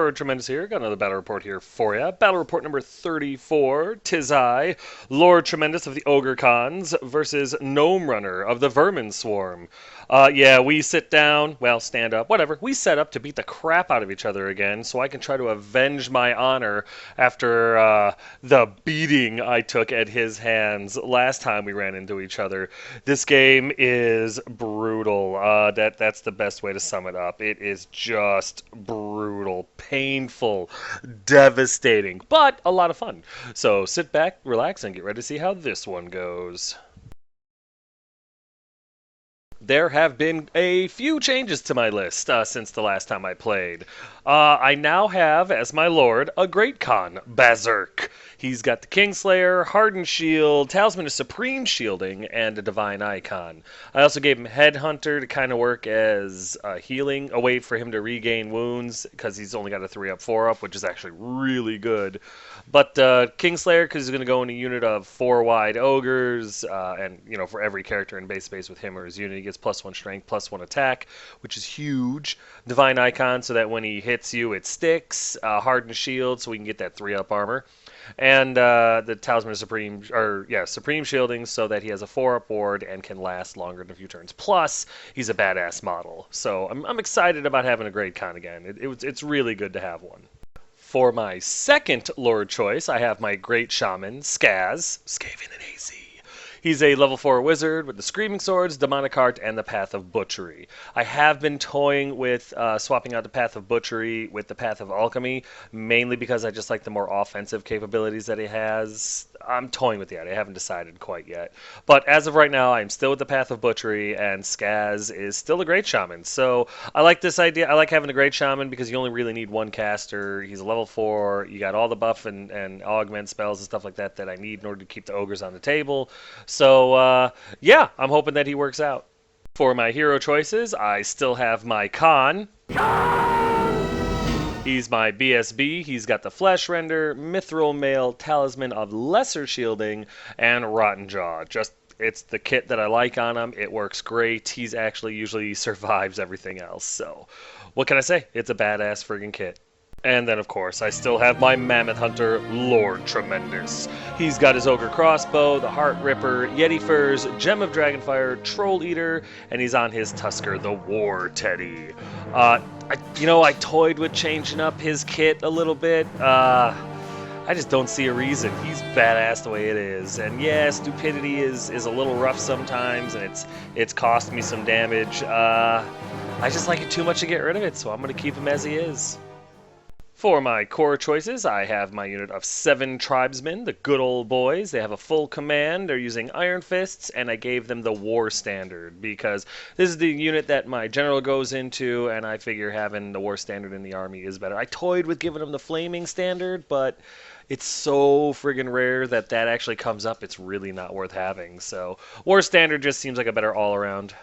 Lord Tremendous here. Got another battle report here for you. Battle report number 34. 'Tis I, Lord Tremendous of the Ogre Cons versus Gnome Runner of the Vermin Swarm. Yeah, we sit down, well, stand up, whatever. We set up to beat the crap out of each other again so I can try to avenge my honor after the beating I took at his hands last time we ran into each other. This game is brutal. That's the best way to sum it up. It is just brutal, painful, devastating, but a lot of fun. So sit back, relax, and get ready to see how this one goes. There have been a few changes to my list since the last time I played. I now have, as my lord, a Great Khan, Berserk. He's got the Kingslayer, Hardened Shield, Talisman of Supreme Shielding, and a Divine Icon. I also gave him Headhunter to kind of work as healing, a way for him to regain wounds, because he's only got a 3-up, 4-up, which is actually really good. But Kingslayer, because he's going to go in a unit of 4 wide ogres, and for every character in base space with him or his unit, he gets +1 strength, +1 attack, which is huge. Divine Icon, so that when he hits you, it sticks. Hardened Shield, so we can get that 3-up armor. And the Talisman of Supreme Shielding, so that he has a 4-up ward and can last longer than a few turns. Plus, he's a badass model. So I'm excited about having a Great Khan again. It's really good to have one. For my second Lord choice, I have my Great Shaman, Skaz, Skaven and AZ. He's a level 4 wizard with the Screaming Swords, Demonic Heart, and the Path of Butchery. I have been toying with swapping out the Path of Butchery with the Path of Alchemy, mainly because I just like the more offensive capabilities that he has. I'm toying with that. I haven't decided quite yet. But as of right now, I'm still with the Path of Butchery, and Skaz is still a Great Shaman. So I like this idea. I like having a Great Shaman because you only really need one caster. He's a level 4. You got all the buff and augment spells and stuff like that that I need in order to keep the ogres on the table. So, yeah, I'm hoping that he works out. For my hero choices, I still have my Khan. He's my BSB. He's got the Flesh Render, Mithril Mail, Talisman of Lesser Shielding, and Rotten Jaw. It's the kit that I like on him. It works great. He's actually usually survives everything else. So, what can I say? It's a badass friggin' kit. And then, of course, I still have my Mammoth Hunter, Lord Tremendous. He's got his Ogre Crossbow, the Heart Ripper, Yeti Furs, Gem of Dragonfire, Troll Eater, and he's on his Tusker, the War Teddy. I toyed with changing up his kit a little bit. I just don't see a reason. He's badass the way it is. And yeah, stupidity is a little rough sometimes, and it's cost me some damage. I just like it too much to get rid of it, so I'm going to keep him as he is. For my core choices, I have my unit of 7 tribesmen, the good old boys. They have a full command, they're using Iron Fists, and I gave them the War Standard because this is the unit that my general goes into, and I figure having the War Standard in the army is better. I toyed with giving them the Flaming Standard, but it's so friggin' rare that actually comes up, it's really not worth having. So War Standard just seems like a better all-around.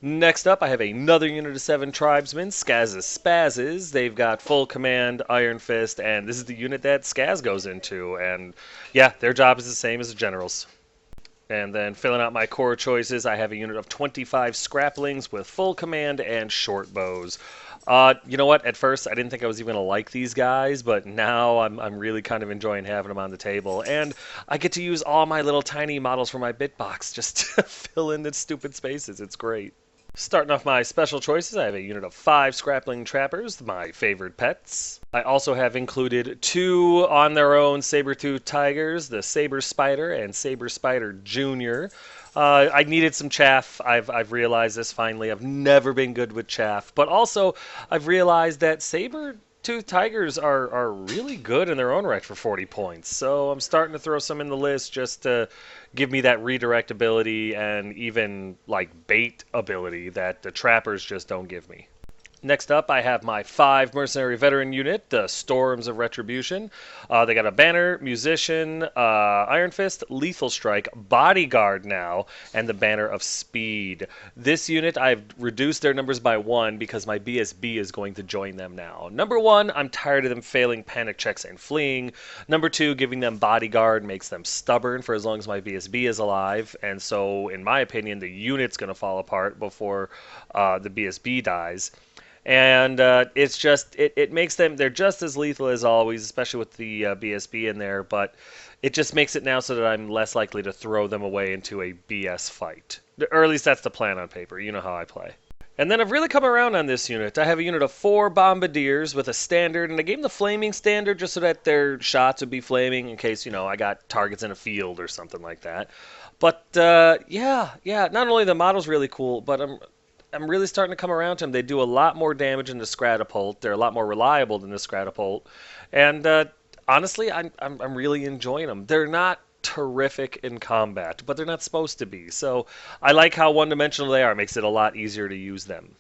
Next up, I have another unit of 7 tribesmen, Skaz's Spazzes. They've got full command, Iron Fist, and this is the unit that Skaz goes into. And yeah, their job is the same as the generals. And then filling out my core choices, I have a unit of 25 Scraplings with full command and short bows. You know what? At first, I didn't think I was even going to like these guys, but now I'm really kind of enjoying having them on the table. And I get to use all my little tiny models from my bitbox just to fill in the stupid spaces. It's great. Starting off my special choices, I have a unit of 5 Scrappling Trappers, my favorite pets. I also have included 2 on their own saber-toothed tigers, the Saber Spider and Saber Spider Jr. I needed some chaff. I've realized this finally. I've never been good with chaff. But also, I've realized that saber-toothed tigers are really good in their own right for 40 points. So I'm starting to throw some in the list just to give me that redirect ability and even like bait ability that the trappers just don't give me. Next up, I have my 5 Mercenary Veteran unit, the Storms of Retribution. They got a Banner, Musician, Iron Fist, Lethal Strike, Bodyguard now, and the Banner of Speed. This unit, I've reduced their numbers by 1 because my BSB is going to join them now. Number 1, I'm tired of them failing panic checks and fleeing. Number 2, giving them Bodyguard makes them stubborn for as long as my BSB is alive. And so, in my opinion, the unit's going to fall apart before the BSB dies. And it makes them, they're just as lethal as always, especially with the BSB in there, but it just makes it now so that I'm less likely to throw them away into a BS fight. Or at least that's the plan on paper. You know how I play. And then I've really come around on this unit. I have a unit of 4 bombardiers with a standard, and I gave them the flaming standard just so that their shots would be flaming in case, I got targets in a field or something like that. But yeah, not only the model's really cool, but I'm really starting to come around to them. They do a lot more damage than the Stratopult. They're a lot more reliable than the Stratopult. And honestly, I'm really enjoying them. They're not terrific in combat, but they're not supposed to be. So I like how one-dimensional they are. It makes it a lot easier to use them.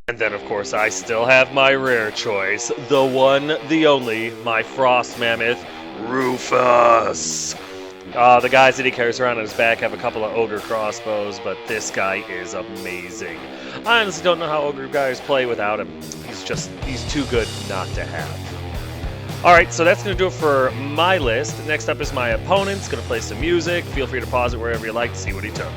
And then, of course, I still have my rare choice. The one, the only, my Frost Mammoth, Rufus. The guys that he carries around on his back have a couple of Ogre crossbows, but this guy is amazing. I honestly don't know how Ogre guys play without him. He's too good not to have. Alright, so that's going to do it for my list. Next up is my opponent's going to play some music. Feel free to pause it wherever you like to see what he took.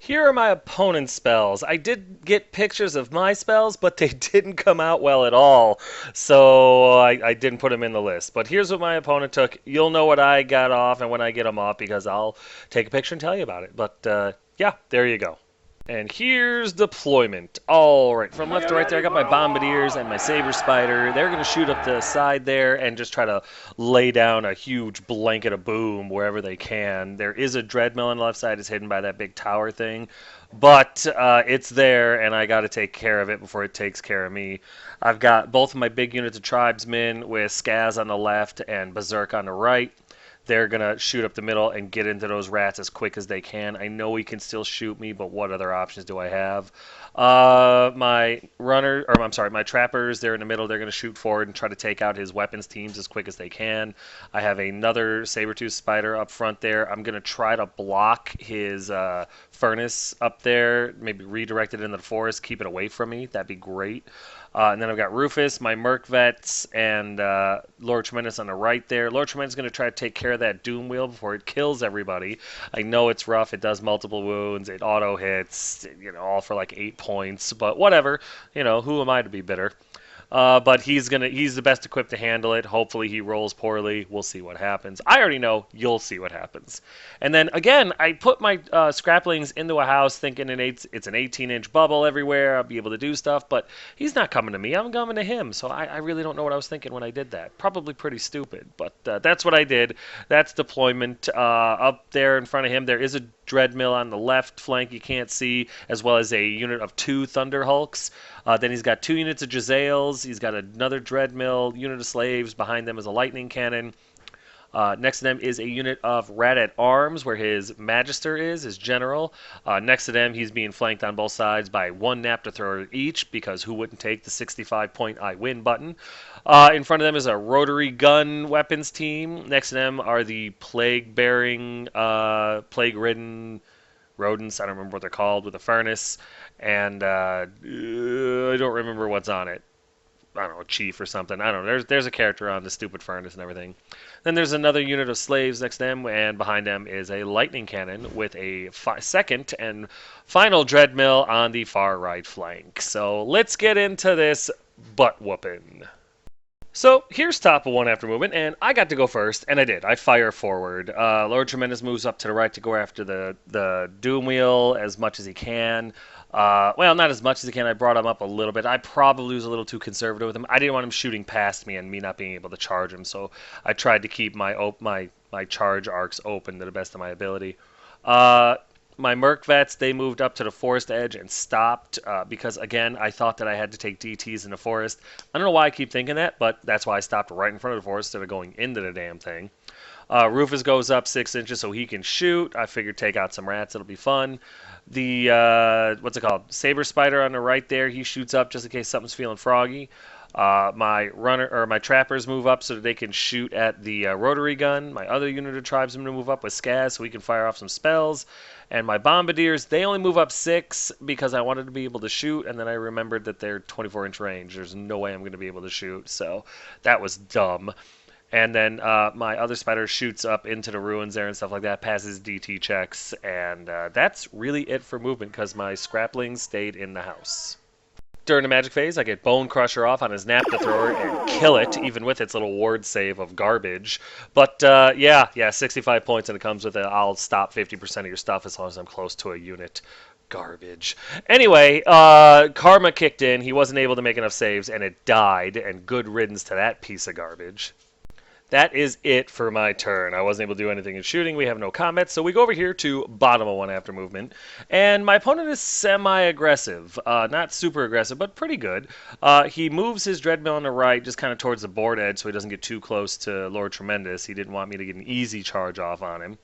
Here are my opponent's spells. I did get pictures of my spells, but they didn't come out well at all, so I didn't put them in the list. But here's what my opponent took. You'll know what I got off and when I get them off because I'll take a picture and tell you about it. But yeah, there you go. And here's deployment. All right, from left to right there, I got my Bombardiers and my Saber Spider. They're going to shoot up the side there and just try to lay down a huge blanket of boom wherever they can. There is a Dreadmill on the left side. It's hidden by that big tower thing. But it's there, and I got to take care of it before it takes care of me. I've got both of my big units of Tribesmen with Skaz on the left and Berserk on the right. They're going to shoot up the middle and get into those rats as quick as they can. I know he can still shoot me, but what other options do I have? My trappers, they're in the middle. They're going to shoot forward and try to take out his weapons teams as quick as they can. I have another Saber-tooth Spider up front there. I'm going to try to block his furnace up there, maybe redirect it into the forest, keep it away from me. That'd be great. And then I've got Rufus, my Merc Vets, and Lord Tremendous on the right there. Lord Tremendous is going to try to take care of that Doom Wheel before it kills everybody. I know it's rough. It does multiple wounds. It auto hits, all for like 8 points. But whatever. Who am I to be bitter? But he's the best equipped to handle it. Hopefully he rolls poorly. We'll see what happens. I already know. You'll see what happens. And then again, I put my scraplings into a house thinking it's an 18-inch bubble everywhere. I'll be able to do stuff. But he's not coming to me. I'm coming to him. So I really don't know what I was thinking when I did that. Probably pretty stupid. But that's what I did. That's deployment. Up there in front of him, there is a Dreadmill on the left flank you can't see, as well as a unit of 2 Thunder Hulks. Then he's got 2 units of Jezzails. He's got another Dreadmill, unit of Slaves. Behind them is a Lightning Cannon. Next to them is a unit of Rat-at-Arms, where his Magister is, his General. Next to them, he's being flanked on both sides by 1 Naptor Thrower each, because who wouldn't take the 65-point I win button? In front of them is a Rotary Gun Weapons team. Next to them are the Plague-bearing, Plague-ridden rodents. I don't remember what they're called, with a furnace, and I don't remember what's on it. I don't know, chief or something. I don't know. There's a character on the stupid furnace and everything. Then there's another unit of slaves next to them, and behind them is a lightning cannon with a second and final dread mill on the far right flank. So let's get into this butt whooping. So here's top of one after movement, and I got to go first, and I did. I fire forward. Lord Tremendous moves up to the right to go after the Doom Wheel as much as he can. Well, not as much as he can. I brought him up a little bit. I probably was a little too conservative with him. I didn't want him shooting past me and me not being able to charge him, so I tried to keep my charge arcs open to the best of my ability. My Merc Vets, they moved up to the forest edge and stopped because, again, I thought that I had to take DTs in the forest. I don't know why I keep thinking that, but that's why I stopped right in front of the forest instead of going into the damn thing. Rufus goes up 6 inches so he can shoot. I figured take out some rats. It'll be fun. The, what's it called? Saber Spider on the right there, he shoots up just in case something's feeling froggy. My trappers move up so that they can shoot at the rotary gun. My other unit of tribesmen move up with Skaz so we can fire off some spells. And my bombardiers, they only move up 6 because I wanted to be able to shoot, and then I remembered that they're 24-inch range. There's no way I'm going to be able to shoot, so that was dumb. And then my other spider shoots up into the ruins there and stuff like that, passes DT checks, and that's really it for movement because my scraplings stayed in the house. During the magic phase, I get Bone Crusher off on his Napta Thrower and kill it, even with its little ward save of garbage. But yeah, 65 points, and it comes with it. I'll stop 50% of your stuff as long as I'm close to a unit. Garbage. Anyway, Karma kicked in. He wasn't able to make enough saves, and it died, and good riddance to that piece of garbage. That is it for my turn. I wasn't able to do anything in shooting. We have no combat, so we go over here to bottom of one after movement. And my opponent is semi-aggressive. Not super aggressive, but pretty good. He moves his Dreadmill on the right just kind of towards the board edge so he doesn't get too close to Lord Tremendous. He didn't want me to get an easy charge off on him.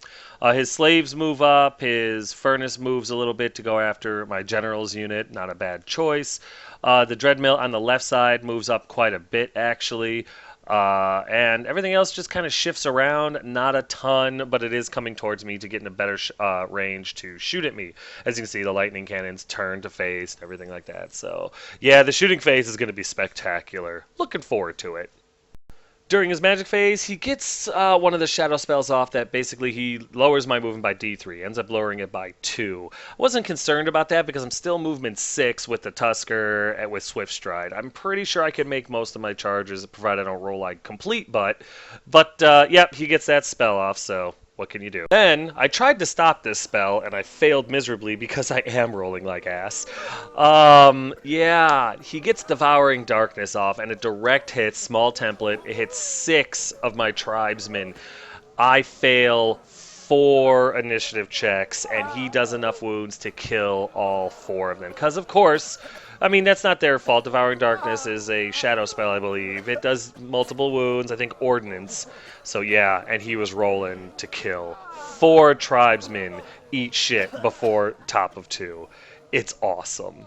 His slaves move up. His furnace moves a little bit to go after my general's unit. Not a bad choice. The Dreadmill on the left side moves up quite a bit, actually. And everything else just kind of shifts around, not a ton, but it is coming towards me to get in a better range to shoot at me. As you can see, the lightning cannons turn to face, everything like that. So, yeah, the shooting phase is going to be spectacular. Looking forward to it. During his magic phase, he gets one of the shadow spells off that basically he lowers my movement by D3, ends up lowering it by 2. I wasn't concerned about that because I'm still movement 6 with the Tusker and with Swift Stride. I'm pretty sure I can make most of my charges, provided I don't roll like complete butt. But, yep, he gets that spell off, so what can you do? Then, I tried to stop this spell, and I failed miserably because I am rolling like ass. Yeah, he gets Devouring Darkness off, and a direct hit, small template. It hits 6 of my tribesmen. I fail 4 initiative checks, and he does enough wounds to kill all 4 of them. Because, of course, I mean, that's not their fault. Devouring Darkness is a shadow spell, I believe. It does multiple wounds, I think ordnance. So yeah, and he was rolling to kill 4 tribesmen eat shit before top of 2. It's awesome.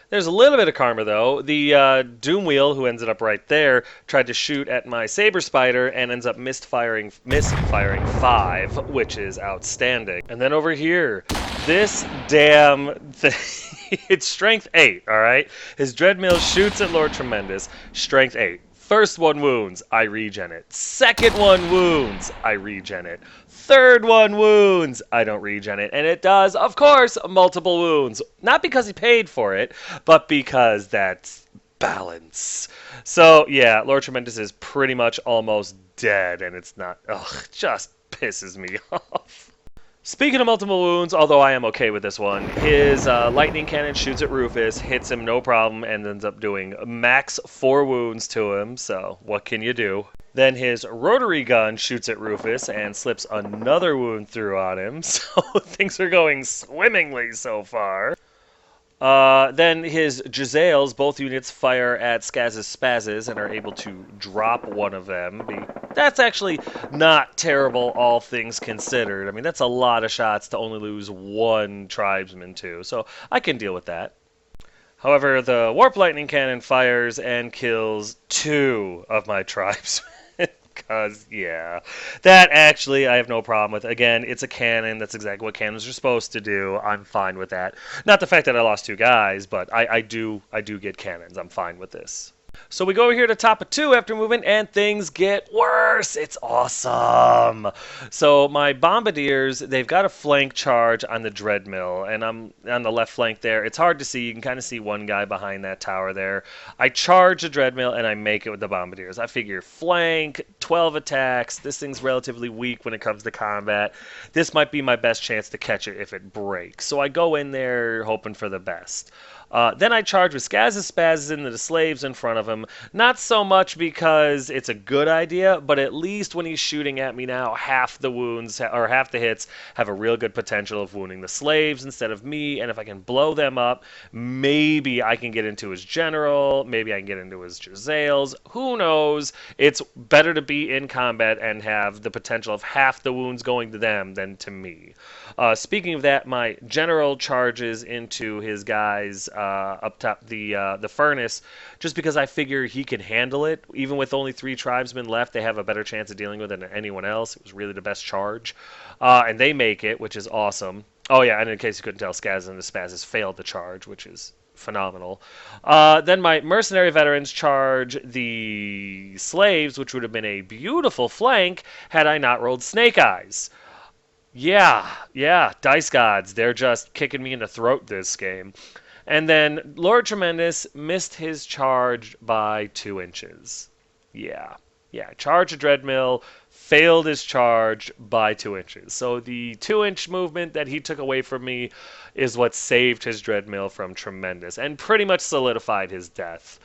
There's a little bit of karma, though. The Doom Wheel, who ended up right there, tried to shoot at my Saber Spider and ends up misfiring 5, which is outstanding. And then over here, this damn thing, it's strength 8, all right? His Dreadmill shoots at Lord Tremendous, strength 8. First one wounds, I regen it. Second one wounds, I regen it. Third one wounds, I don't regen it. And it does, of course, multiple wounds. Not because he paid for it, but because that's balance. So, yeah, Lord Tremendous is pretty much almost dead, and it's not, just pisses me off. Speaking of multiple wounds, although I am okay with this one, his lightning cannon shoots at Rufus, hits him no problem, and ends up doing max 4 wounds to him, so what can you do? Then his rotary gun shoots at Rufus and slips another wound through on him, so things are going swimmingly so far. Then his Giselles, both units fire at Skaz's Spazzes and are able to drop one of them. That's actually not terrible, all things considered. I mean, that's a lot of shots to only lose 1 tribesman to, so I can deal with that. However, the Warp Lightning Cannon fires and kills 2 of my tribesmen. Because, yeah, that actually I have no problem with. Again, it's a cannon. That's exactly what cannons are supposed to do. I'm fine with that. Not the fact that I lost 2 guys, but I do get cannons. I'm fine with this. So we go over here to top of 2 after movement, and things get worse. It's awesome. So my bombardiers, they've got a flank charge on the dreadmill, and I'm on the left flank there. It's hard to see. You can kind of see one guy behind that tower there. I charge the dreadmill, and I make it with the bombardiers. I figure flank, 12 attacks. This thing's relatively weak when it comes to combat. This might be my best chance to catch it if it breaks. So I go in there hoping for the best. Then I charge with Skaz's Spazzes into the slaves in front of him. Not so much because it's a good idea, but at least when he's shooting at me now, half the wounds or half the hits have a real good potential of wounding the slaves instead of me. And if I can blow them up, maybe I can get into his general, maybe I can get into his Giselles. Who knows? It's better to be in combat and have the potential of half the wounds going to them than to me. Speaking of that, my general charges into his guys up top the furnace, just because I figure he can handle it. Even with only 3 tribesmen left, they have a better chance of dealing with it than anyone else. It was really the best charge, and they make it, which is awesome. Oh yeah, and in case you couldn't tell, Skaz and the Spazzes failed the charge, which is phenomenal. Then my mercenary veterans charge the slaves, which would have been a beautiful flank had I not rolled Snake Eyes. Yeah, Dice Gods, they're just kicking me in the throat this game. And then Lord Tremendous missed his charge by 2 inches. Yeah, charge a Dreadmill, failed his charge by 2 inches. So the 2-inch movement that he took away from me is what saved his Dreadmill from Tremendous and pretty much solidified his death.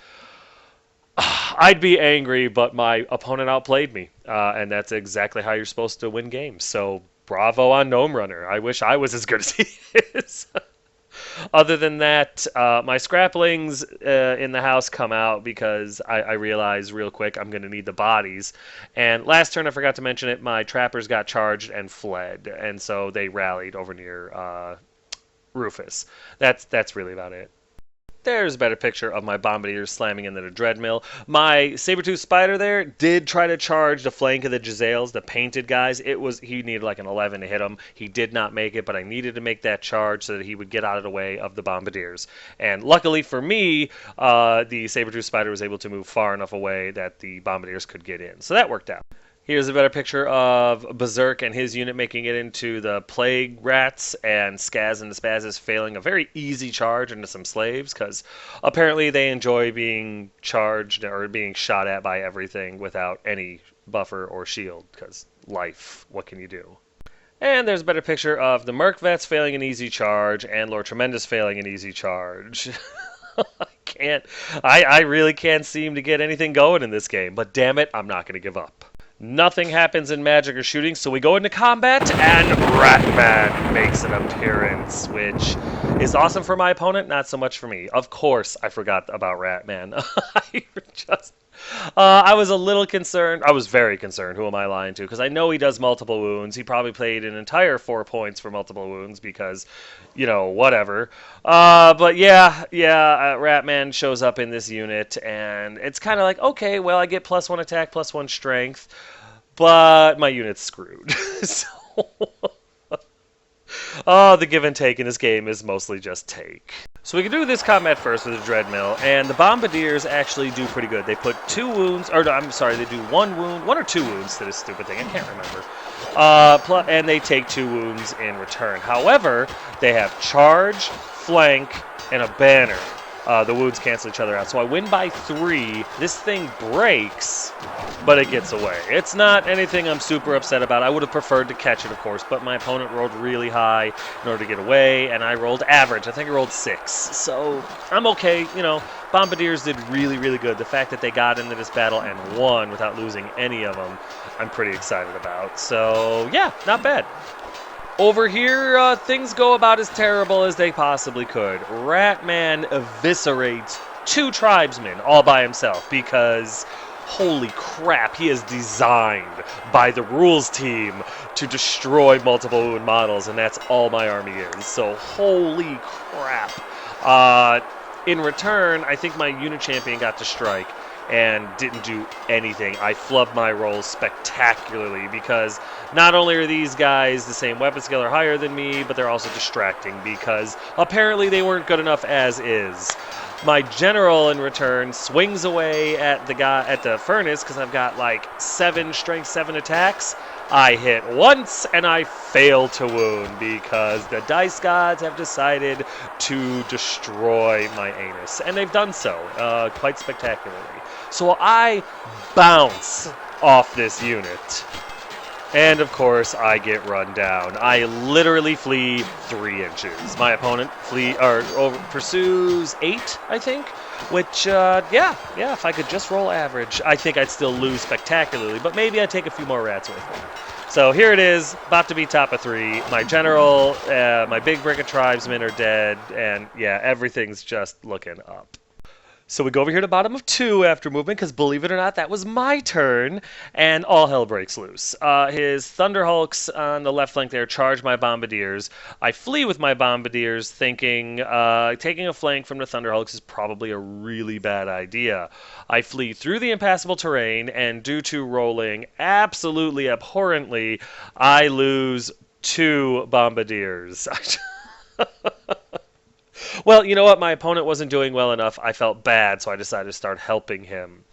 I'd be angry, but my opponent outplayed me, and that's exactly how you're supposed to win games. So bravo on Gnome Runner. I wish I was as good as he is. Other than that, my scraplings in the house come out because I realize real quick I'm going to need the bodies. And last turn, I forgot to mention it, my trappers got charged and fled, and so they rallied over near Rufus. That's really about it. There's a better picture of my bombardiers slamming into the Dreadmill. My saber-tooth spider there did try to charge the flank of the Giselles, the painted guys. He needed like an 11 to hit him. He did not make it, but I needed to make that charge so that he would get out of the way of the bombardiers. And luckily for me, the saber-tooth spider was able to move far enough away that the bombardiers could get in. So that worked out. Here's a better picture of Berserk and his unit making it into the Plague Rats, and Skaz and the Spazzes failing a very easy charge into some slaves, because apparently they enjoy being charged or being shot at by everything without any buffer or shield, because life, what can you do? And there's a better picture of the Merc Vets failing an easy charge, and Lord Tremendous failing an easy charge. I really can't seem to get anything going in this game, but damn it, I'm not going to give up. Nothing happens in magic or shooting, so we go into combat, and Ratman makes an appearance, which is awesome for my opponent, not so much for me. Of course, I forgot about Ratman. I was a little concerned. I was very concerned. Who am I lying to? Because I know he does multiple wounds. He probably played an entire 4 points for multiple wounds because, whatever. But yeah, Ratman shows up in this unit, and it's kind of like, okay, well, I get +1 attack, +1 strength, but my unit's screwed. So, the give and take in this game is mostly just take. So we can do this combat first with the Dreadmill, and the Bombardiers actually do pretty good. They put 2 wounds, or I'm sorry, they do 1 wound, 1 or 2 wounds to this stupid thing, I can't remember. And they take 2 wounds in return. However, they have charge, flank, and a banner. The wounds cancel each other out. So I win by 3. This thing breaks, but it gets away. It's not anything I'm super upset about. I would have preferred to catch it, of course, but my opponent rolled really high in order to get away, and I rolled average. I think I rolled 6. So I'm okay. Bombardiers did really, really good. The fact that they got into this battle and won without losing any of them, I'm pretty excited about. So yeah, not bad. Over here, things go about as terrible as they possibly could. Ratman eviscerates 2 tribesmen all by himself because, holy crap, he is designed by the rules team to destroy multiple wound models, and that's all my army is. So, holy crap. In return, I think my unit champion got to strike. and didn't do anything. I flubbed my rolls spectacularly because not only are these guys the same weapon skill or higher than me, but they're also distracting because apparently they weren't good enough as is. My general, in return, swings away at the furnace because I've got like 7 strength, 7 attacks. I hit once and I fail to wound because the dice gods have decided to destroy my anus, and they've done so quite spectacularly. So I bounce off this unit. And of course, I get run down. I literally flee 3 inches. My opponent pursues 8, I think. Which, yeah, if I could just roll average, I think I'd still lose spectacularly. But maybe I'd take a few more rats with me. So here it is, about to be top of 3. My general, my big brick of tribesmen are dead, and yeah, everything's just looking up. So we go over here to bottom of 2 after movement, because believe it or not, that was my turn, and all hell breaks loose. His Thunderhulks on the left flank there charge my Bombardiers. I flee with my Bombardiers, thinking taking a flank from the Thunderhulks is probably a really bad idea. I flee through the impassable terrain, and due to rolling absolutely abhorrently, I lose 2 Bombardiers. Well, you know what? My opponent wasn't doing well enough. I felt bad, so I decided to start helping him.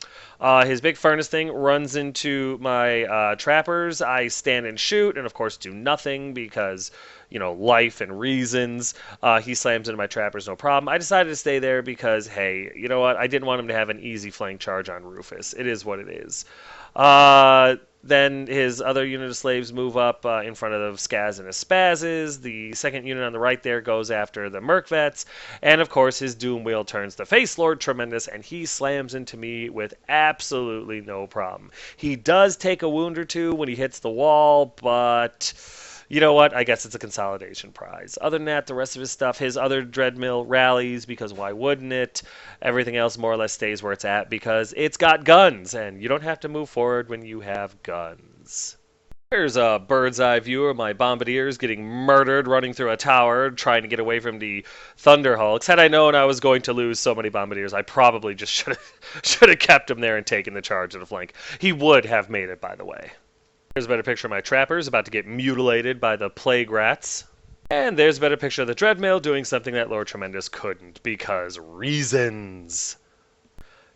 His big furnace thing runs into my trappers. I stand and shoot, and of course do nothing because, you know, life and reasons. He slams into my trappers, no problem. I decided to stay there because, hey, you know what? I didn't want him to have an easy flank charge on Rufus. It is what it is. Then his other unit of slaves move up in front of Skaz and his Spazzes. The second unit on the right there goes after the Merc Vets. And of course, his Doom Wheel turns to face Lord Tremendous, and he slams into me with absolutely no problem. He does take a wound or 2 when he hits the wall, but you know what? I guess it's a consolidation prize. Other than that, the rest of his stuff, his other Dreadmill rallies, because why wouldn't it? Everything else more or less stays where it's at because it's got guns, and you don't have to move forward when you have guns. Here's a bird's eye view of my Bombardiers getting murdered, running through a tower, trying to get away from the Thunderhulks. Had I known I was going to lose so many Bombardiers, I probably just should have kept him there and taken the charge of the flank. He would have made it, by the way. Here's a better picture of my trappers about to get mutilated by the plague rats. And there's a better picture of the Dreadmill doing something that Lord Tremendous couldn't, because reasons.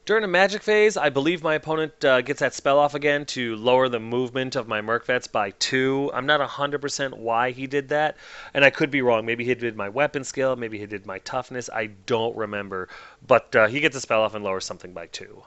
During a magic phase, I believe my opponent gets that spell off again to lower the movement of my Merc Vets by 2. I'm not 100% why he did that, and I could be wrong. Maybe he did my weapon skill, maybe he did my toughness. I don't remember, but he gets the spell off and lowers something by 2.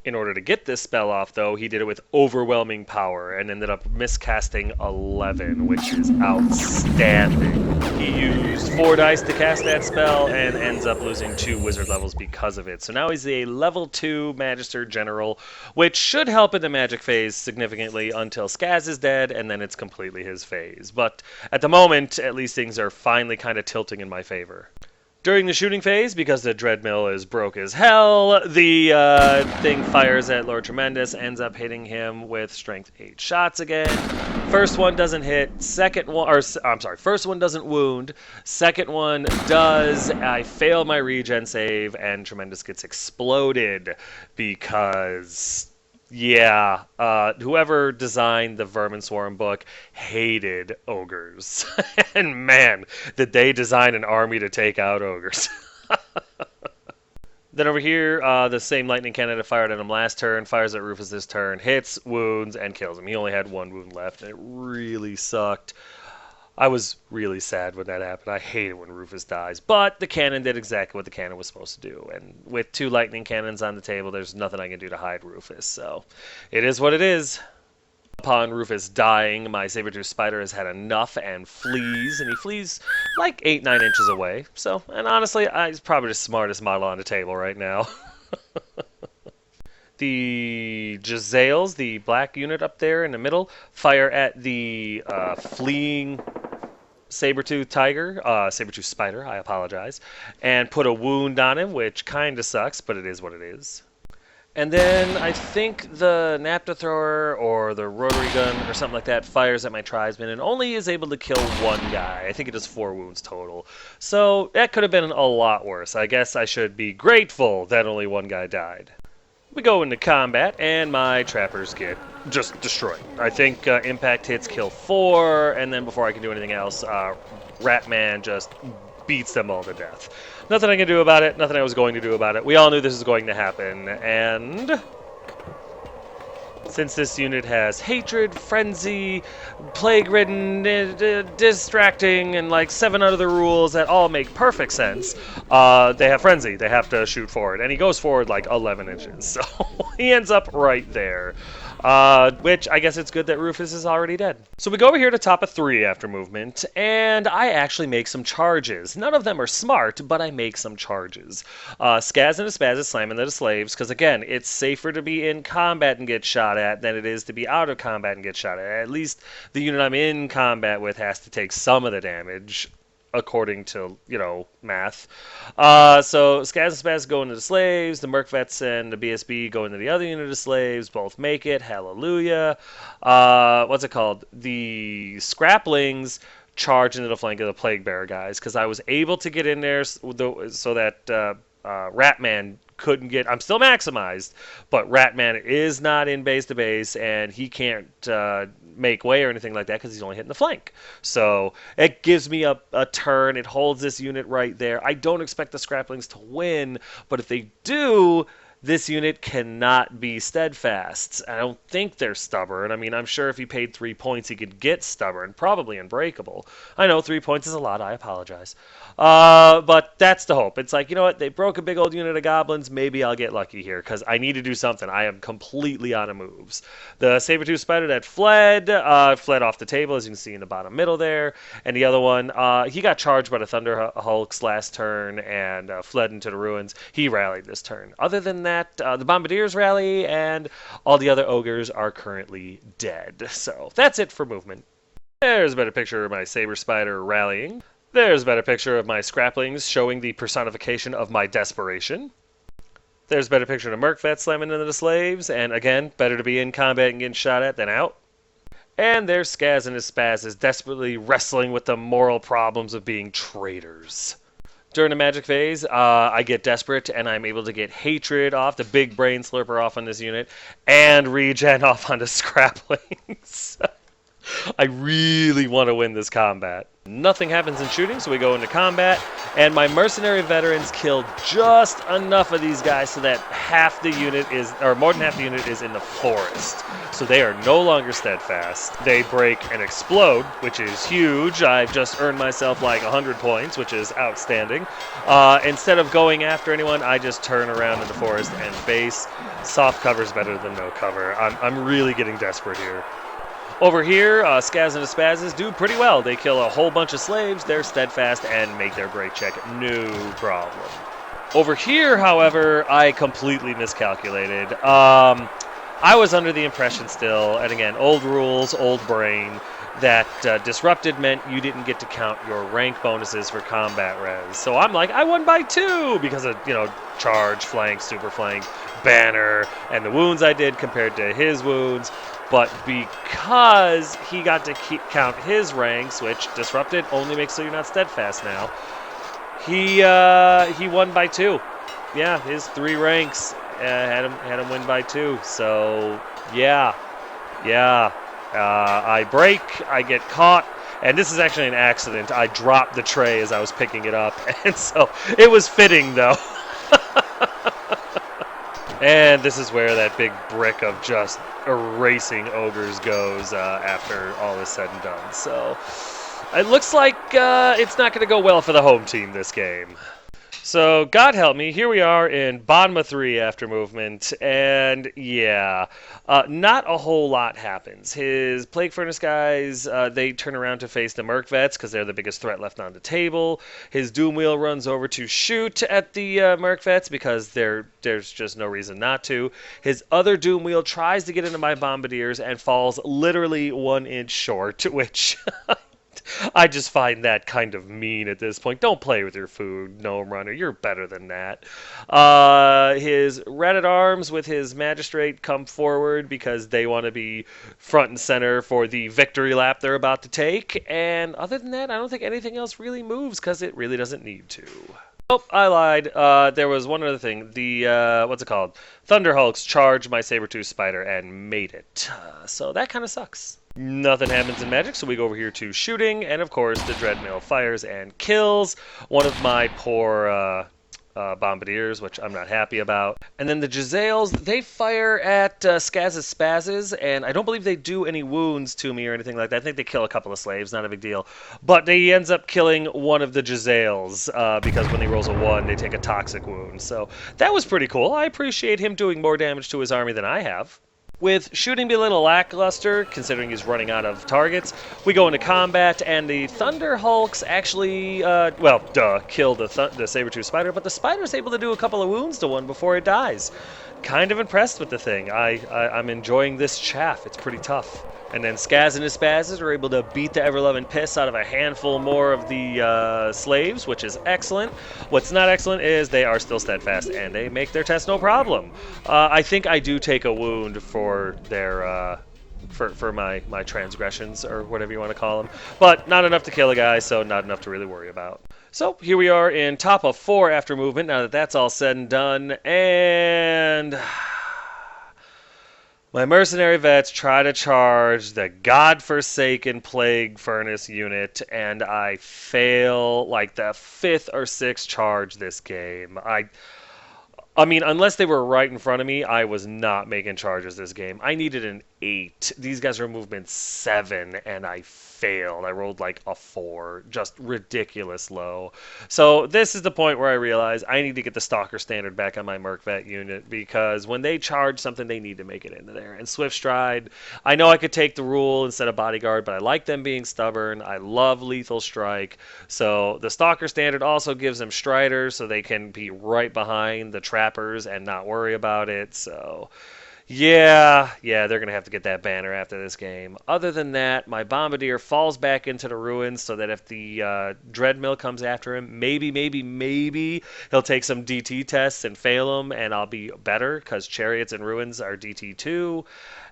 In order to get this spell off, though, he did it with overwhelming power and ended up miscasting 11, which is outstanding. He used 4 dice to cast that spell and ends up losing 2 wizard levels because of it. So now he's a level 2 Magister General, which should help in the magic phase significantly until Skaz is dead, and then it's completely his phase. But at the moment, at least things are finally kind of tilting in my favor. During the shooting phase, because the Dreadmill is broke as hell, the thing fires at Lord Tremendous, ends up hitting him with strength 8 shots again. First one doesn't hit, first one doesn't wound, second one does. I fail my regen save, and Tremendous gets exploded because, yeah, whoever designed the Vermin Swarm book hated ogres. And man, did they design an army to take out ogres. Then over here, the same lightning cannon that fired at him last turn fires at Rufus this turn, hits, wounds, and kills him. He only had 1 wound left, and it really sucked. I was really sad when that happened. I hate it when Rufus dies. But the cannon did exactly what the cannon was supposed to do. And with 2 lightning cannons on the table, there's nothing I can do to hide Rufus. So it is what it is. Upon Rufus dying, my saber-tooth spider has had enough and flees. And he flees like 8-9 inches away. So, and honestly, he's probably the smartest model on the table right now. The Jezzails, the black unit up there in the middle, fire at the fleeing saber-tooth spider, I apologize, and put a wound on him, which kind of sucks, but it is what it is. And then I think the napta thrower or the rotary gun or something like that fires at my tribesman and only is able to kill 1 guy. I think it does 4 wounds total. So that could have been a lot worse. I guess I should be grateful that only 1 guy died. We go into combat, and my trappers get just destroyed. I think impact hits kill 4, and then before I can do anything else, Ratman just beats them all to death. Nothing I can do about it, nothing I was going to do about it. We all knew this was going to happen, and since this unit has hatred, frenzy, plague-ridden, distracting, and like 7 other rules that all make perfect sense, they have frenzy. They have to shoot forward, and he goes forward like 11 inches, so he ends up right there. Which I guess it's good that Rufus is already dead. So we go over here to top of 3 after movement, and I actually make some charges. None of them are smart, but I make some charges. Skaz and Spaz slam into the slaves, because again, it's safer to be in combat and get shot at than it is to be out of combat and get shot at. At least the unit I'm in combat with has to take some of the damage, according to, math. So Skaz and Spaz go into the slaves, the Mercvets and the BSB go into the other unit of slaves, both make it, hallelujah. What's it called? The Scraplings charge into the flank of the Plague Bearer guys, because I was able to get in there so that Ratman couldn't get. I'm still maximized, but Ratman is not in base to base, and he can't make way or anything like that because he's only hitting the flank. So it gives me a turn. It holds this unit right there. I don't expect the Scraplings to win, but if they do, this unit cannot be steadfast. I don't think they're stubborn. I mean, I'm sure if he paid 3 points, he could get stubborn, probably unbreakable. I know 3 points is a lot. I apologize. But that's the hope. It's like, you know what? They broke a big old unit of goblins. Maybe I'll get lucky here because I need to do something. I am completely out of moves. The saber-tooth spider that fled off the table, as you can see in the bottom middle there. And the other one, he got charged by the Thunder Hulks last turn and fled into the ruins. He rallied this turn. Other than that, the Bombardiers rally, and all the other ogres are currently dead. So that's it for movement. There's a better picture of my Saber Spider rallying. There's a better picture of my Scraplings showing the personification of my desperation. There's a better picture of the Mercvet slamming into the slaves, and again, better to be in combat and getting shot at than out. And there's Skaz and his Spaz desperately wrestling with the moral problems of being traitors. During the magic phase, I get desperate, and I'm able to get hatred off, the big brain slurper off on this unit, and regen off onto Scraplings. I really want to win this combat. Nothing happens in shooting, so we go into combat, and my mercenary veterans kill just enough of these guys so that half the unit is, or more than half the unit is in the forest. So they are no longer steadfast. They break and explode, which is huge. I've just earned myself like 100 points, which is outstanding. Instead of going after anyone, I just turn around in the forest and face. Soft cover is better than no cover. I'm really getting desperate here. Over here, Skaz and the Spazes do pretty well. They kill a whole bunch of slaves, they're steadfast, and make their break check. No problem. Over here, however, I completely miscalculated. I was under the impression still, and again, old rules, old brain, that disrupted meant you didn't get to count your rank bonuses for combat res. So I'm like, I won by 2 because of, charge, flank, super flank, banner, and the wounds I did compared to his wounds. But because he got to count his ranks, which disrupted only makes so you're not steadfast now, he won by 2. Yeah, his 3 ranks had him win by 2. So yeah. I break, I get caught, and this is actually an accident. I dropped the tray as I was picking it up, and so it was fitting though. And this is where that big brick of just erasing ogres goes after all is said and done. So it looks like it's not going to go well for the home team this game. So God help me, here we are in bottom of 3 after movement, and yeah, not a whole lot happens. His Plague Furnace guys, they turn around to face the Mercvets because they're the biggest threat left on the table. His Doom Wheel runs over to shoot at the Mercvets because there's just no reason not to. His other Doom Wheel tries to get into my Bombardiers and falls literally 1 inch short, which... I just find that kind of mean at this point. Don't play with your food, Gnome Runner. You're better than that. His Rat-at-Arms with his Magistrate come forward because they want to be front and center for the victory lap they're about to take. And other than that, I don't think anything else really moves because it really doesn't need to. Oh, I lied. There was one other thing. The, what's it called? Thunder Hulks charged my Sabertooth Spider and made it. So that kind of sucks. Nothing happens in Magic, so we go over here to shooting, and of course the Dreadmill fires and kills one of my poor Bombardiers, which I'm not happy about. And then the Giselles, they fire at Skaz's Spazzes, and I don't believe they do any wounds to me or anything like that. I think they kill a couple of slaves, not a big deal. But he ends up killing one of the Giselles, because when he rolls a 1, they take a toxic wound. So that was pretty cool. I appreciate him doing more damage to his army than I have. With shooting being a little lackluster, considering he's running out of targets, we go into combat, and the Thunder Hulks actually, kill the Sabertooth Spider, but the Spider's able to do a couple of wounds to one before it dies. Kind of impressed with the thing. I'm enjoying this chaff. It's pretty tough. And then Skaz and his Spazzes are able to beat the ever-loving piss out of a handful more of the slaves, which is excellent. What's not excellent is they are still steadfast, and they make their test no problem. I think I do take a wound for their for my transgressions, or whatever you want to call them. But not enough to kill a guy, so not enough to really worry about. So here we are in top of 4 after movement, now that that's all said and done, and my mercenary vets try to charge the godforsaken Plague Furnace unit, and I fail like the 5th or 6th charge this game. I mean, unless they were right in front of me, I was not making charges this game. I needed an 8. These guys are movement 7, and I failed. I rolled like a 4. Just ridiculous low. So this is the point where I realize I need to get the Stalker standard back on my Merc Vet unit, because when they charge something, they need to make it into there. And Swift Stride, I know I could take the rule instead of Bodyguard, but I like them being stubborn. I love Lethal Strike. So the Stalker standard also gives them Striders, so they can be right behind the Trappers and not worry about it. So yeah, they're going to have to get that banner after this game. Other than that, my Bombardier falls back into the ruins so that if the Dreadmill comes after him, maybe he'll take some DT tests and fail them, and I'll be better, because Chariots and Ruins are DT too.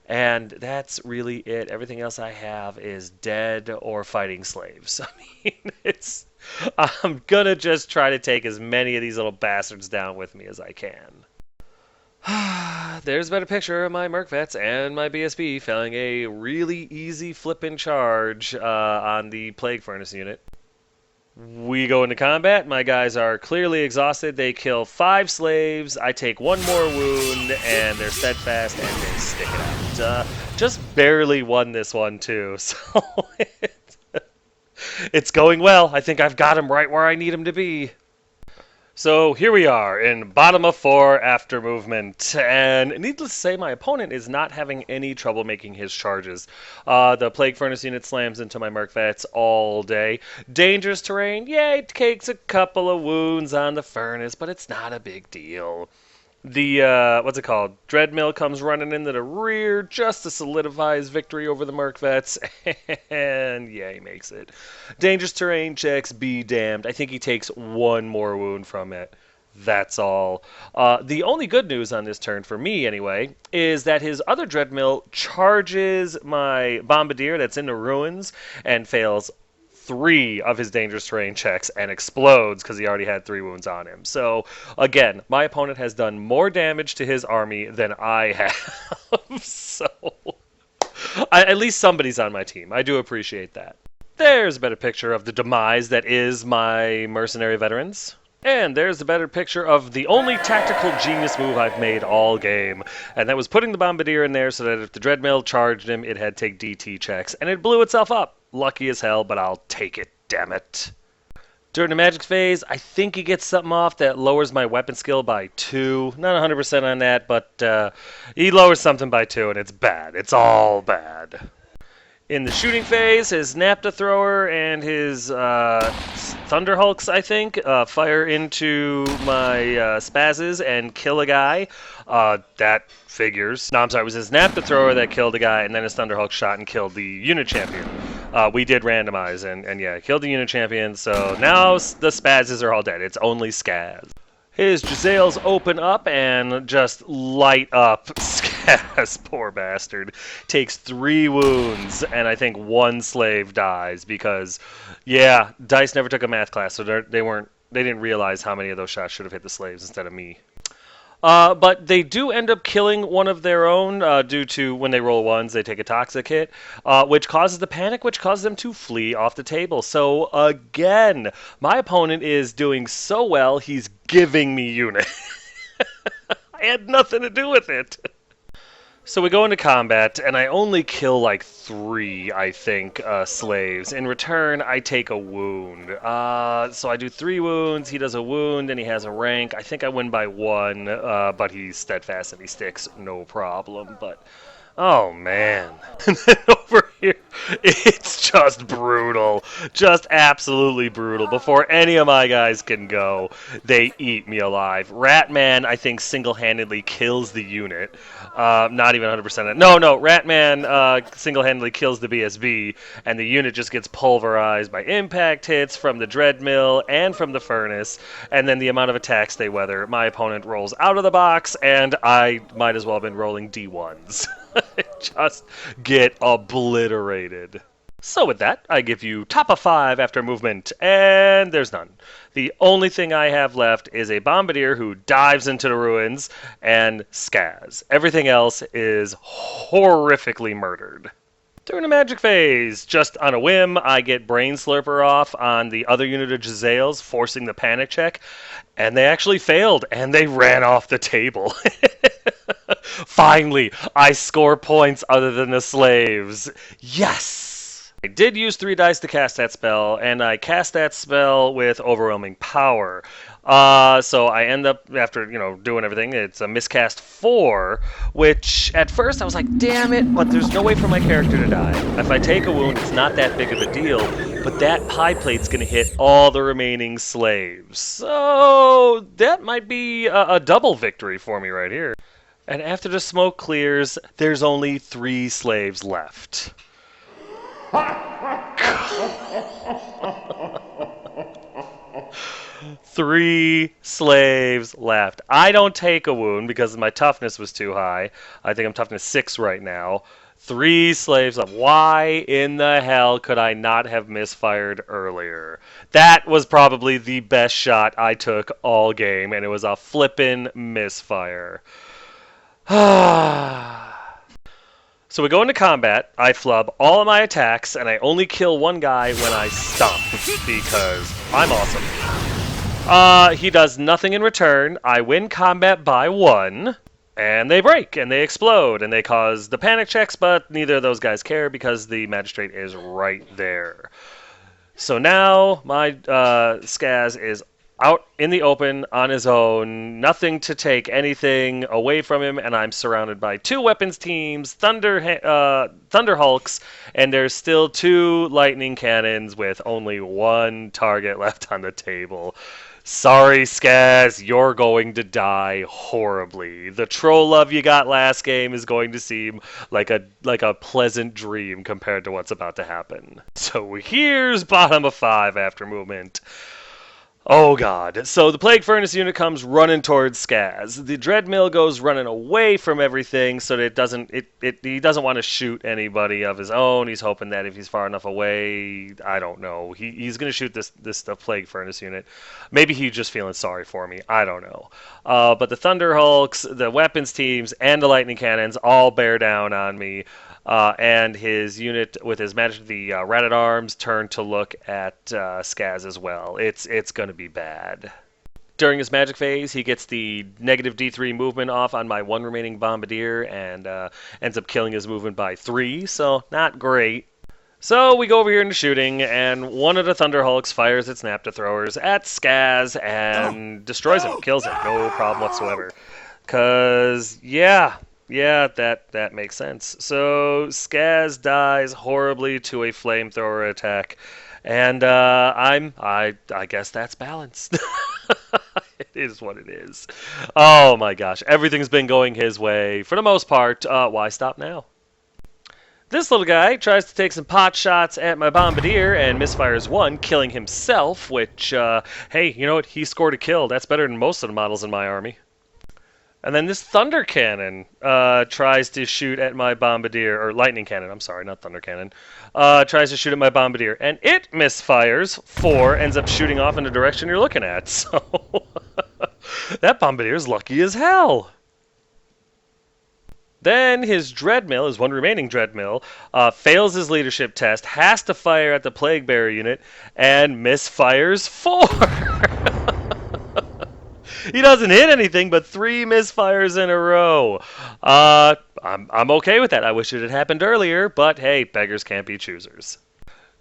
And that's really it. Everything else I have is dead or fighting slaves. I mean, I'm going to just try to take as many of these little bastards down with me as I can. There's a better picture of my Merc Vets and my BSB failing a really easy flippin' charge on the Plague Furnace unit. We go into combat. My guys are clearly exhausted. They kill 5 slaves. I take 1 more wound, and they're steadfast, and they stick it out. Just barely won this one, too, so it's going well. I think I've got him right where I need him to be. So here we are in bottom of 4 after movement, and needless to say, my opponent is not having any trouble making his charges. The Plague Furnace unit slams into my Merc Vets all day. Dangerous terrain, yeah, it takes a couple of wounds on the Furnace, but it's not a big deal. The, what's it called? Dreadmill comes running into the rear just to solidify his victory over the Merc Vets, and yeah, he makes it. Dangerous terrain checks, be damned. I think he takes 1 more wound from it. That's all. The only good news on this turn, for me anyway, is that his other Dreadmill charges my Bombardier that's in the ruins and fails 3 of his dangerous terrain checks and explodes because he already had 3 wounds on him. So, again, my opponent has done more damage to his army than I have. So, at least somebody's on my team. I do appreciate that. There's a better picture of the demise that is my mercenary veterans. And there's a better picture of the only tactical genius move I've made all game. And that was putting the Bombardier in there so that if the Dreadmill charged him, it had to take DT checks. And it blew itself up. Lucky as hell, but I'll take it, damn it. During the magic phase, I think he gets something off that lowers my weapon skill by 2. Not 100% on that, but he lowers something by 2, and it's bad. It's all bad. In the shooting phase, his Napta Thrower and his Thunder Hulks, I think, fire into my Spazzes and kill a guy. That figures. No, I'm sorry, it was his Napta Thrower that killed a guy, and then his Thunder Hulk shot and killed the unit champion. We did randomize, and yeah, killed the unit champion, so now the Spazzes are all dead. It's only Skaz. His Giselles open up and just light up Skaz, poor bastard. Takes 3 wounds, and I think 1 slave dies because, yeah, Dice never took a math class, so they weren't They didn't realize how many of those shots should have hit the slaves instead of me. But they do end up killing one of their own due to when they roll ones, they take a toxic hit, which causes the panic, which causes them to flee off the table. So again, my opponent is doing so well, he's giving me unit. I had nothing to do with it. So we go into combat, and I only kill like 3, I think, slaves. In return, I take a wound. So I do 3 wounds, he does a wound, and he has a rank. I think I win by 1, but he's steadfast and he sticks, no problem. But, oh man. And then over here, it's just brutal. Just absolutely brutal. Before any of my guys can go, they eat me alive. Ratman, I think, single-handedly kills the unit. Not even 100%. No, Ratman single-handedly kills the BSB, and the unit just gets pulverized by impact hits from the Dreadmill and from the Furnace, and then the amount of attacks they weather. My opponent rolls out of the box, and I might as well have been rolling D1s. Just get obliterated. So with that, I give you top of 5 after movement, and there's none. The only thing I have left is a Bombardier who dives into the ruins, and Skaz. Everything else is horrifically murdered. During the magic phase, just on a whim, I get Brain Slurper off on the other unit of Giselles, forcing the panic check, and they actually failed, and they ran off the table. Finally, I score points other than the slaves. Yes! I did use 3 dice to cast that spell, and I cast that spell with overwhelming power. So I end up, after, doing everything, it's a miscast 4, which at first I was like, damn it, but there's no way for my character to die. If I take a wound, it's not that big of a deal, but that pie plate's going to hit all the remaining slaves. So that might be a double victory for me right here. And after the smoke clears, there's only 3 slaves left. 3 slaves left. I don't take a wound because my toughness was too high. I think I'm toughness 6 right now. 3 slaves left. Why in the hell could I not have misfired earlier? That was probably the best shot I took all game, and it was a flippin' misfire. So we go into combat, I flub all of my attacks, and I only kill 1 guy when I stomp, because I'm awesome. He does nothing in return. I win combat by 1, and they break, and they explode, and they cause the panic checks, but neither of those guys care because the magistrate is right there. So now my Skaz is out in the open on his own, nothing to take anything away from him, and I'm surrounded by 2 weapons teams, Thunder Hulks, and there's still 2 lightning cannons with only 1 target left on the table. Sorry, Skaz, you're going to die horribly. The troll love you got last game is going to seem like a pleasant dream compared to what's about to happen. So here's bottom of 5 after movement. Oh god. So the Plague Furnace unit comes running towards Skaz. The Dreadmill goes running away from everything so that he doesn't want to shoot anybody of his own. He's hoping that if he's far enough away, I don't know. He's going to shoot the Plague Furnace unit. Maybe he's just feeling sorry for me. I don't know. But the Thunder Hulks, the weapons teams, and the lightning cannons all bear down on me. And his unit with his magic, the Rat-at-Arms, turn to look at Skaz as well. It's going to be bad. During his magic phase, he gets the negative D3 movement off on my 1 remaining Bombardier and ends up killing his movement by 3, so not great. So we go over here into shooting, and one of the Thunder Hulks fires its Napta throwers at Skaz and destroys him, kills him, no problem whatsoever. 'Cause, yeah, that makes sense. So Skaz dies horribly to a flamethrower attack, and I guess that's balanced. It is what it is. Oh my gosh, everything's been going his way for the most part. Why stop now? This little guy tries to take some pot shots at my Bombardier and misfires 1, killing himself, which, hey, you know what? He scored a kill. That's better than most of the models in my army. And then this thunder cannon tries to shoot at my bombardier, or lightning cannon, I'm sorry, not thunder cannon, tries to shoot at my bombardier, and it misfires 4, ends up shooting off in the direction you're looking at. So that bombardier is lucky as hell. Then his dreadmill, his one remaining dreadmill, fails his leadership test, has to fire at the plague bearer unit, and misfires 4. He doesn't hit anything, but 3 misfires in a row. I'm okay with that. I wish it had happened earlier, but hey, beggars can't be choosers.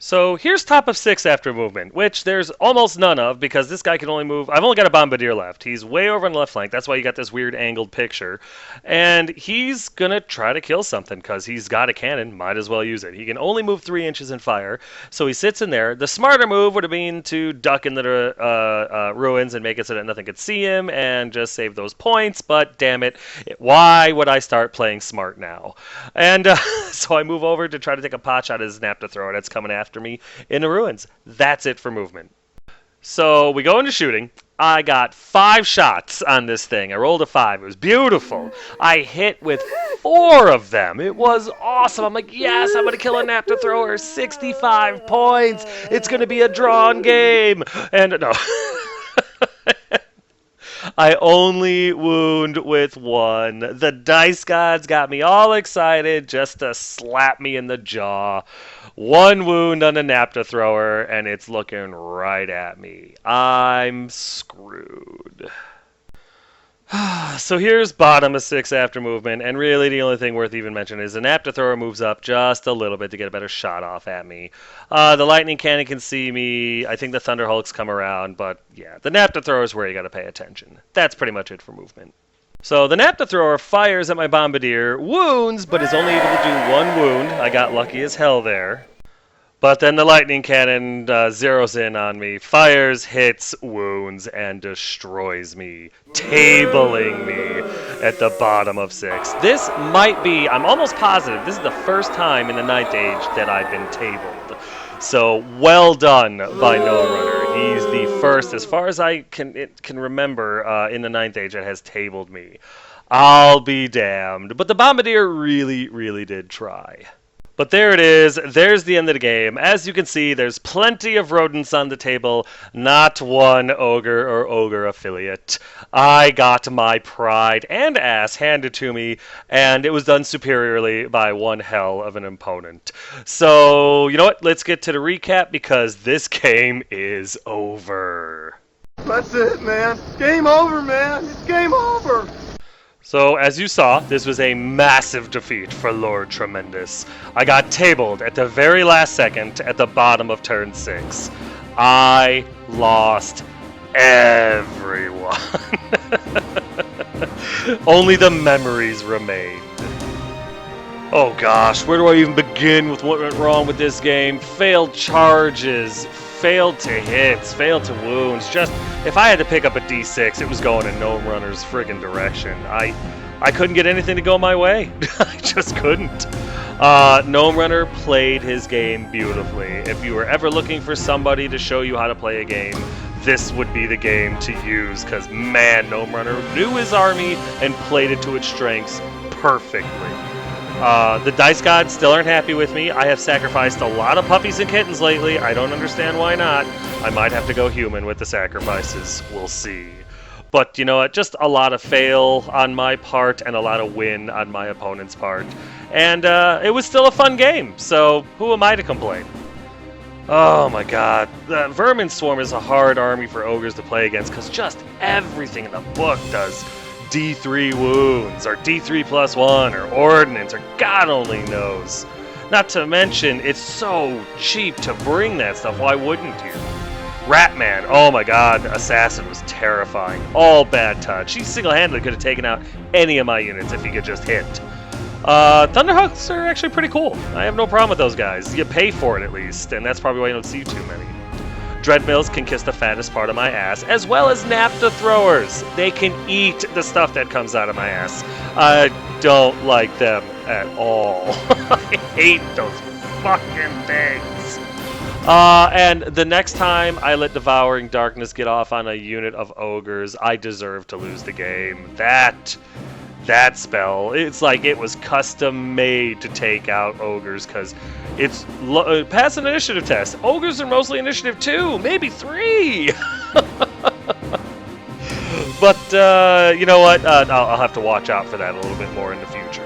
So here's top of 6 after movement, which there's almost none of because this guy can only move. I've only got a bombardier left. He's way over on the left flank. That's why you got this weird angled picture. And he's going to try to kill something because he's got a cannon. Might as well use it. He can only move 3 inches and fire. So he sits in there. The smarter move would have been to duck in the ruins and make it so that nothing could see him and just save those points. But damn it, why would I start playing smart now? And so I move over to try to take a pot shot at his Napta thrower that's coming after me in the ruins. That's it for movement. So we go into shooting. I got 5 shots on this thing. I rolled a 5. It was beautiful. I hit with 4 of them. It was awesome. I'm like, yes, I'm going to kill a Napta thrower. 65 points. It's going to be a drawn game. And no. I only wound with 1. The dice gods got me all excited just to slap me in the jaw. 1 wound on a Napta thrower, and it's looking right at me. I'm screwed. So here's bottom of 6 after movement, and really the only thing worth even mentioning is the Napta thrower moves up just a little bit to get a better shot off at me. The lightning cannon can see me. I think the Thunder Hulks come around, but yeah, the Napta thrower is where you got to pay attention. That's pretty much it for movement. So the Napta thrower fires at my bombardier, wounds, but is only able to do 1 wound. I got lucky as hell there. But then the lightning cannon zeroes in on me, fires, hits, wounds, and destroys me, tabling me at the bottom of 6. This might be, I'm almost positive, this is the first time in the 9th Age that I've been tabled. So well done by Gnome Runner. He's the first, as far as I can remember, in the 9th Age that has tabled me. I'll be damned. But the bombardier really, really did try. But there it is. There's the end of the game. As you can see, there's plenty of rodents on the table. Not one ogre or ogre affiliate. I got my pride and ass handed to me, and it was done superiorly by one hell of an opponent. So, you know what? Let's get to the recap because this game is over. That's it, man. Game over, man. It's game over. So, as you saw, this was a massive defeat for Lord Tremendous. I got tabled at the very last second at the bottom of turn 6. I lost everyone. Only the memories remained. Oh gosh, where do I even begin with what went wrong with this game? Failed charges, failed to hits, failed to wounds. Just, if I had to pick up a D6, it was going in Gnome Runner's friggin' direction. I couldn't get anything to go my way. I just couldn't. Gnome Runner played his game beautifully. If you were ever looking for somebody to show you how to play a game, this would be the game to use, because man, Gnome Runner knew his army and played it to its strengths perfectly. The dice gods still aren't happy with me. I have sacrificed a lot of puppies and kittens lately. I don't understand why not. I might have to go human with the sacrifices. We'll see. But you know what? Just a lot of fail on my part and a lot of win on my opponent's part. And it was still a fun game, so who am I to complain? Oh my god. The Vermin Swarm is a hard army for ogres to play against because just everything in the book does D3 wounds, or D3 plus 1, or ordnance, or God only knows. Not to mention, it's so cheap to bring that stuff, why wouldn't you? Ratman, oh my god, Assassin was terrifying. All bad touch. He single-handedly could have taken out any of my units if he could just hit. Thunderhawks are actually pretty cool. I have no problem with those guys. You pay for it at least, and that's probably why you don't see too many. Dreadmills can kiss the fattest part of my ass, as well as Napta throwers. They can eat the stuff that comes out of my ass. I don't like them at all. I hate those fucking things. And the next time I let Devouring Darkness get off on a unit of ogres, I deserve to lose the game. That spell, it's like it was custom made to take out ogres because it's pass an initiative test. Ogres are mostly initiative 2, maybe 3. But you know what? I'll have to watch out for that a little bit more in the future.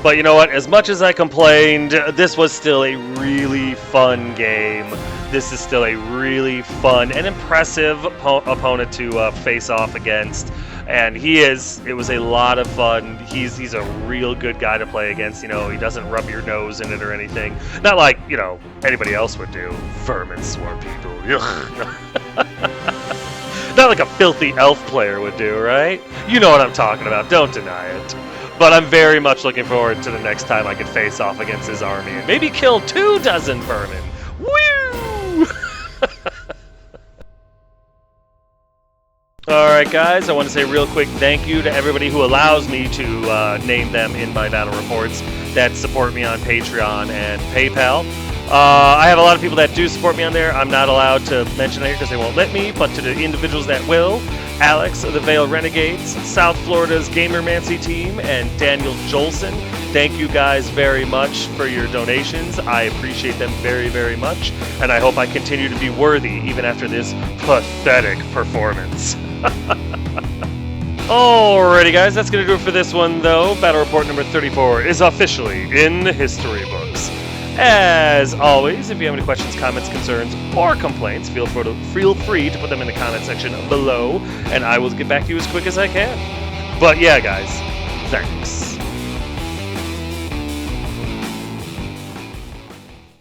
But you know what? As much as I complained, this was still a really fun game. This is still a really fun and impressive opponent to face off against. And it was a lot of fun. He's a real good guy to play against. You know, he doesn't rub your nose in it or anything. Not like, you know, anybody else would do. Vermin swarm people. Not like a filthy elf player would do, right? You know what I'm talking about. Don't deny it. But I'm very much looking forward to the next time I can face off against his army and maybe kill 24 vermin. Woo! Alright guys, I want to say real quick thank you to everybody who allows me to name them in my battle reports that support me on Patreon and PayPal. I have a lot of people that do support me on there. I'm not allowed to mention it here because they won't let me, but to the individuals that will, Alex of the Vale Renegades, South Florida's Gamermancy team, and Daniel Jolson, thank you guys very much for your donations. I appreciate them very, very much, and I hope I continue to be worthy even after this pathetic performance. Alrighty guys, that's going to do it for this one though. Battle Report number 34 is officially in the history books. As always, if you have any questions, comments, concerns, or complaints, feel free to put them in the comment section below, and I will get back to you as quick as I can. But yeah, guys, thanks.